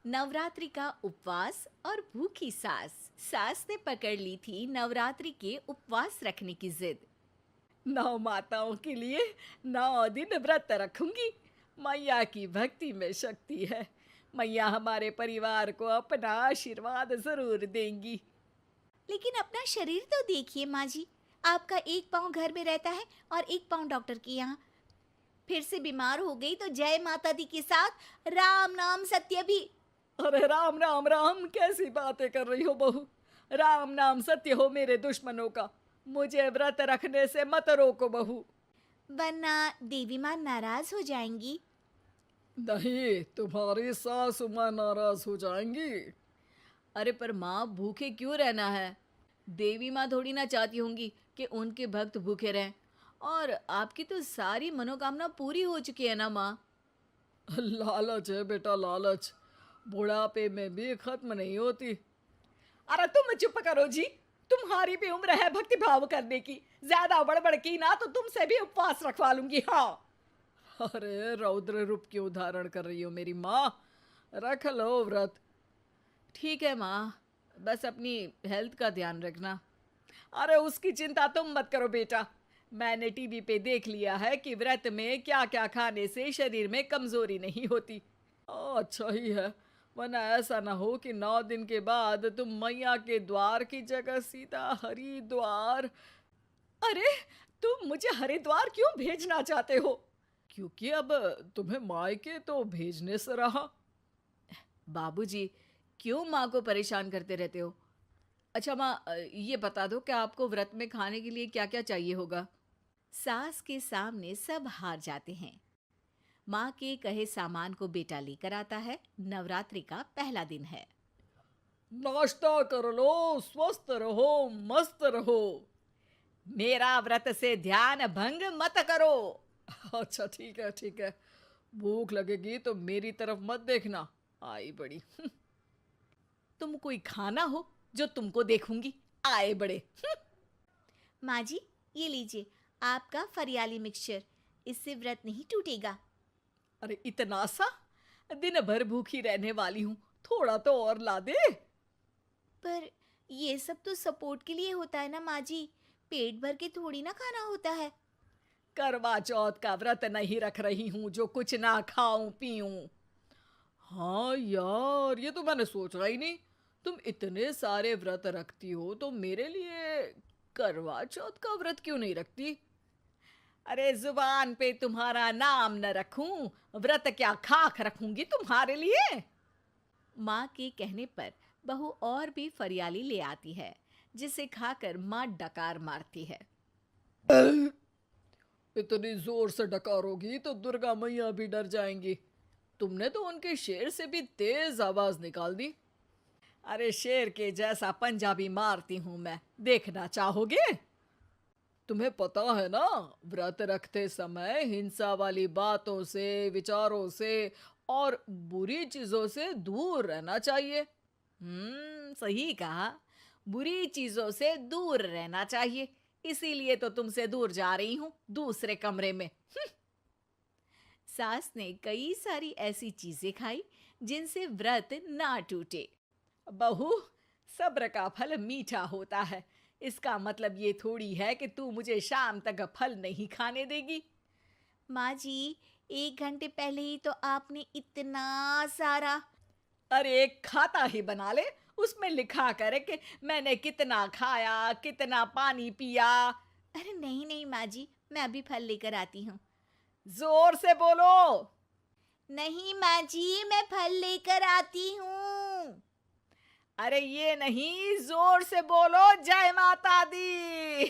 नवरात्रि का उपवास और भूखी सास। सास ने पकड़ ली थी नवरात्रि के उपवास रखने की जिद। 9 माताओं के लिए 9 दिन व्रत रखूंगी। मैया की भक्ति में शक्ति है। मैया हमारे परिवार को अपना आशीर्वाद जरूर देंगी। लेकिन अपना शरीर तो देखिए माँ जी, आपका एक पाँव घर में रहता है और एक पाँव डॉक्टर के यहाँ। फिर से बीमार हो गई तो जय माता दी के साथ राम नाम सत्य भी। अरे राम राम राम, कैसी बातें कर रही हो बहू। राम नाम सत्य हो मेरे दुश्मनों का। मुझे व्रत रखने से मत रोको बहू। वरना देवी माँ नाराज हो जाएंगी। नहीं, तुम्हारी सासु माँ नाराज हो जाएंगी। अरे पर माँ, भूखे क्यों रहना है? देवी माँ थोड़ी ना चाहती होंगी कि उनके भक्त भूखे रहें। और आपकी तो सारी मनोकामना पूरी हो चुकी है ना माँ। लालच है बेटा, लालच बुढ़ापे में भी खत्म नहीं होती। अरे तुम चुप करो जी। तुम्हारी भी उम्र है भक्ति भाव करने की। ज्यादा बड़बड़ की ना तो तुमसे भी उपवास रखवा लूंगी। हाँ। अरे रौद्र रूप क्यों धारण कर रही हो मेरी माँ। रख लो व्रत। ठीक है माँ, बस अपनी हेल्थ का ध्यान रखना। अरे उसकी चिंता तुम मत करो बेटा। मैंने टीवी पे देख लिया है कि व्रत में क्या क्या खाने से शरीर में कमजोरी नहीं होती। अच्छा ही है, वरना ऐसा ना हो कि 9 दिन के बाद तुम मैया के द्वार की जगह सीधा हरिद्वार। अरे तुम मुझे हरिद्वार क्यों भेजना चाहते हो? क्योंकि अब तुम्हें मायके तो भेजने से रहा। बाबूजी, क्यों माँ को परेशान करते रहते हो? अच्छा माँ, ये बता दो कि आपको व्रत में खाने के लिए क्या क्या चाहिए होगा। सास के सामने सब हार जाते हैं। माँ के कहे सामान को बेटा लेकर आता है। नवरात्रि का पहला दिन है। नाश्ता कर लो, स्वस्थ रहो, मस्त रहो। मेरा व्रत से ध्यान भंग मत करो। अच्छा ठीक है ठीक है। भूख लगेगी तो मेरी तरफ मत देखना। आई बड़ी। तुम कोई खाना हो जो तुमको देखूंगी, आए बड़े। माँ जी, ये लीजिए आपका फरियाली मिक्सचर। इससे व्रत नहीं टूटेगा। अरे इतना सा? दिन भर भूखी रहने वाली हूँ, थोड़ा तो और ला दे। पर ये सब तो सपोर्ट के लिए होता है ना माँ जी, पेट भर के थोड़ी ना खाना होता है। करवा चौथ का व्रत नहीं रख रही हूँ जो कुछ ना खाऊं पीऊं। हाँ यार, ये तो मैंने सोचा ही नहीं। तुम इतने सारे व्रत रखती हो तो मेरे लिए करवा चौथ का व्रत क्यों नहीं रखती? अरे जुबान पे तुम्हारा नाम न रखूं, व्रत क्या खाक रखूंगी तुम्हारे लिए। माँ के कहने पर बहू और भी फरियाली ले आती है, जिसे खाकर माँ डकार मारती है। इतनी जोर से डकारोगी तो दुर्गा मैया भी डर जाएंगी। तुमने तो उनके शेर से भी तेज आवाज निकाल दी। अरे शेर के जैसा पंजाबी मारती हूं मैं, देखना चाहोगे? तुम्हें पता है ना, व्रत रखते समय हिंसा वाली बातों से, विचारों से और बुरी चीजों से दूर रहना चाहिए। सही कहा। बुरी चीजों से दूर रहना चाहिए। इसीलिए तो तुमसे दूर जा रही हूँ, दूसरे कमरे में। सास ने कई सारी ऐसी चीजें खाई जिनसे व्रत ना टूटे। बहू, सब्र का फल मीठा होता है। इसका मतलब ये थोड़ी है कि तू मुझे शाम तक फल नहीं खाने देगी। माँ जी, 1 घंटे पहले ही तो आपने इतना सारा। अरे एक खाता ही बना ले, उसमें लिखा करे कि मैंने कितना खाया, कितना पानी पिया। अरे नहीं नहीं माँ जी, मैं अभी फल लेकर आती हूँ। जोर से बोलो। नहीं माँ जी, मैं फल लेकर आती हूँ। अरे ये नहीं, जोर से बोलो, जय माता दी।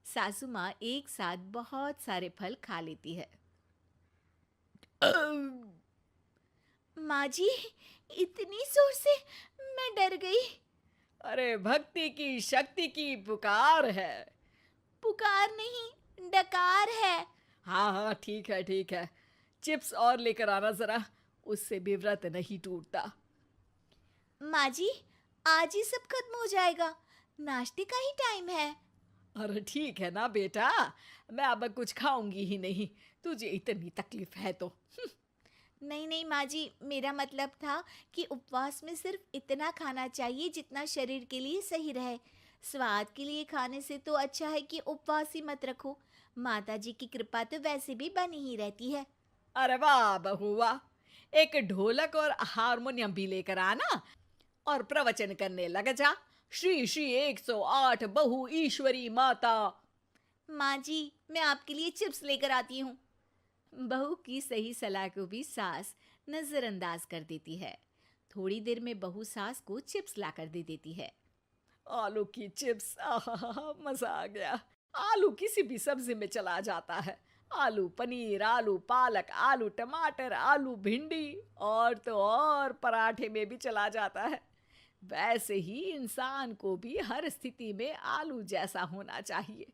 सासू माँ एक साथ बहुत सारे फल खा लेती है। माँ जी, इतनी जोर से मैं डर गई। अरे भक्ति की शक्ति की पुकार है। पुकार नहीं, डकार है। हाँ हाँ ठीक है ठीक है। चिप्स और लेकर आना जरा, उससे भी व्रत नहीं टूटता। माँ जी, आज ही सब खत्म हो जाएगा, नाश्ते का ही टाइम है। अरे ठीक है ना बेटा, मैं अब कुछ खाऊंगी ही नहीं, तुझे इतनी तकलीफ है तो। नहीं नहीं माँ जी, मेरा मतलब था कि उपवास में सिर्फ इतना खाना चाहिए जितना शरीर के लिए सही रहे। स्वाद के लिए खाने से तो अच्छा है कि उपवास ही मत रखो। माता जी की कृपा तो वैसे भी बनी ही रहती है। अरे वाह बहू वाह! एक ढोलक और हारमोनियम भी लेकर आना और प्रवचन करने लग जा। श्री श्री 108 बहु ईश्वरी माता। माँ जी, मैं आपके लिए चिप्स लेकर आती हूँ। बहू की सही सलाह को भी सास नजरअंदाज कर देती है। थोड़ी देर में बहू सास को चिप्स लाकर दे देती है। आलू की चिप्स, आहा मजा आ गया। आलू किसी भी सब्जी में चला जाता है। आलू पनीर, आलू पालक, आलू टमाटर, आलू भिंडी और तो और पराठे में भी चला जाता है। वैसे ही इंसान को भी हर स्थिति में आलू जैसा होना चाहिए।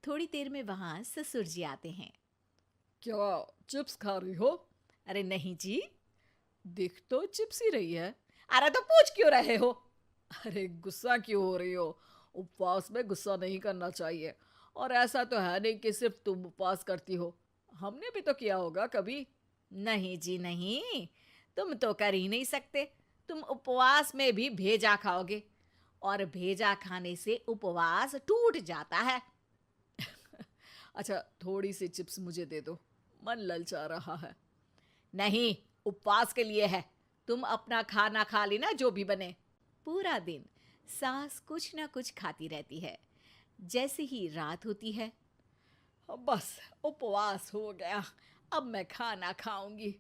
थोड़ी देर में वहां ससुर जी आते हैं। क्या चिप्स खा रही हो? अरे नहीं जी, दिख तो चिप्स ही रही है। अरे तो पूछ क्यों रहे हो? अरे गुस्सा क्यों हो रही हो? उपवास में गुस्सा नहीं करना चाहिए। और ऐसा तो है नहीं कि सिर्फ तुम उपवास करती हो, हमने भी तो किया होगा कभी। नहीं जी नहीं, तुम तो कर ही नहीं सकते। तुम उपवास में भी भेजा खाओगे और भेजा खाने से उपवास टूट जाता है। अच्छा थोड़ी सी चिप्स मुझे दे दो, मन ललचा रहा है। नहीं, उपवास के लिए है। तुम अपना खाना खा लेना जो भी बने। पूरा दिन सास कुछ ना कुछ खाती रहती है। जैसे ही रात होती है, बस उपवास हो गया, अब मैं खाना खाऊंगी।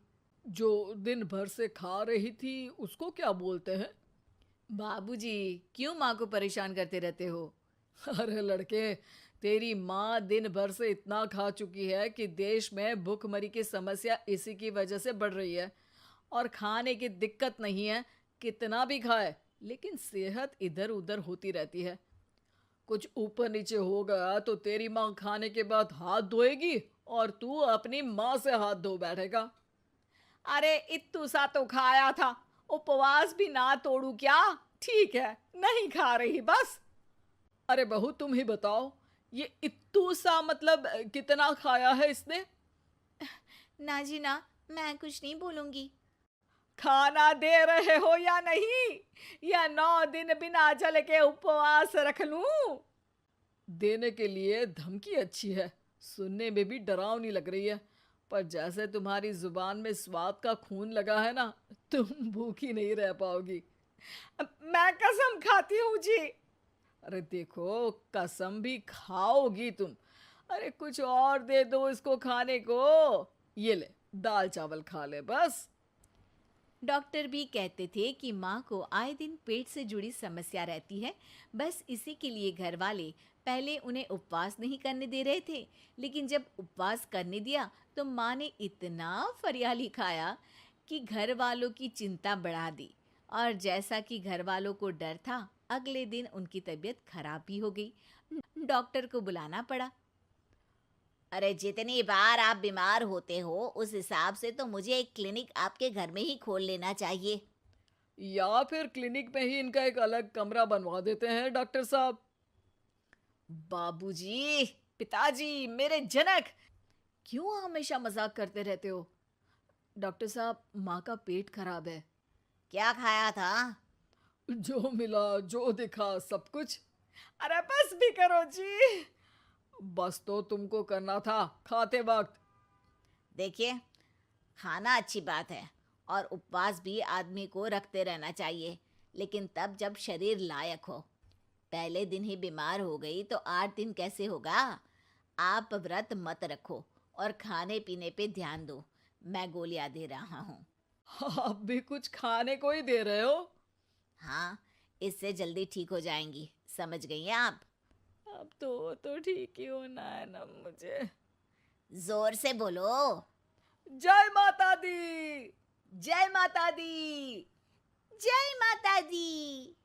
जो दिन भर से खा रही थी उसको क्या बोलते हैं? बाबूजी क्यों माँ को परेशान करते रहते हो? अरे लड़के, तेरी माँ दिन भर से इतना खा चुकी है कि देश में भूखमरी की समस्या इसी की वजह से बढ़ रही है। और खाने की दिक्कत नहीं है, कितना भी खाए लेकिन सेहत इधर उधर होती रहती है। कुछ ऊपर नीचे हो गया तो तेरी माँ खाने के बाद हाथ धोएगी और तू अपनी माँ से हाथ धो बैठेगा। अरे इत्तू सा तो खाया था, उपवास भी ना तोड़ू क्या? ठीक है, नहीं खा रही बस। अरे बहू तुम ही बताओ, ये इत्तू सा मतलब कितना खाया है इसने? ना जी ना, मैं कुछ नहीं बोलूंगी। खाना दे रहे हो या नहीं, या 9 दिन बिना जल के उपवास रख लूं? देने के लिए धमकी अच्छी है, सुनने में भी डरावनी लग रही है। पर जैसे तुम्हारी जुबान में स्वाद का खून लगा है ना, तुम भूखी नहीं रह पाओगी। मैं कसम खाती हूँ जी। अरे देखो, कसम भी खाओगी तुम। अरे कुछ और दे दो इसको खाने को। ये ले, दाल चावल खा ले बस। डॉक्टर भी कहते थे कि माँ को आए दिन पेट से जुड़ी समस्या रहती है। बस इसी के लिए घर वाले पहले उन्हें उपवास नहीं करने दे रहे थे, लेकिन जब उपवास करने दिया तो माँ ने इतना फरियाली खाया कि घर वालों की चिंता बढ़ा दी। और जैसा कि घर वालों को डर था, अगले दिन उनकी तबीयत खराब भी हो गई। डॉक्टर को बुलाना पड़ा। अरे जितनी बार आप बीमार होते हो उस हिसाब से तो मुझे एक क्लिनिक आपके घर में ही खोल लेना चाहिए। या फिर क्लिनिक में ही इनका एक अलग कमरा बनवा देते हैं डॉक्टर साहब। बाबूजी, पिताजी, मेरे जनक, क्यों हमेशा मजाक करते रहते हो? डॉक्टर साहब, माँ का पेट खराब है। क्या खाया था? जो मिला जो दिखा सब कुछ। अरे बस भी करो जी। बस तो तुमको करना था खाते वक्त। देखिए, खाना अच्छी बात है और उपवास भी आदमी को रखते रहना चाहिए, लेकिन तब जब शरीर लायक हो। पहले दिन ही बीमार हो गई तो 8 दिन कैसे होगा? आप व्रत मत रखो और खाने पीने पे ध्यान दो। मैं गोलियां दे रहा हूँ। आप भी कुछ खाने को ही दे रहे हो? हाँ, इससे जल्दी ठीक हो जाएंगी। समझ गई हैं आप? अब तो ठीक ही होना है ना मुझे। जोर से बोलो। जय माता दी। जय माता दी। जय माता दी।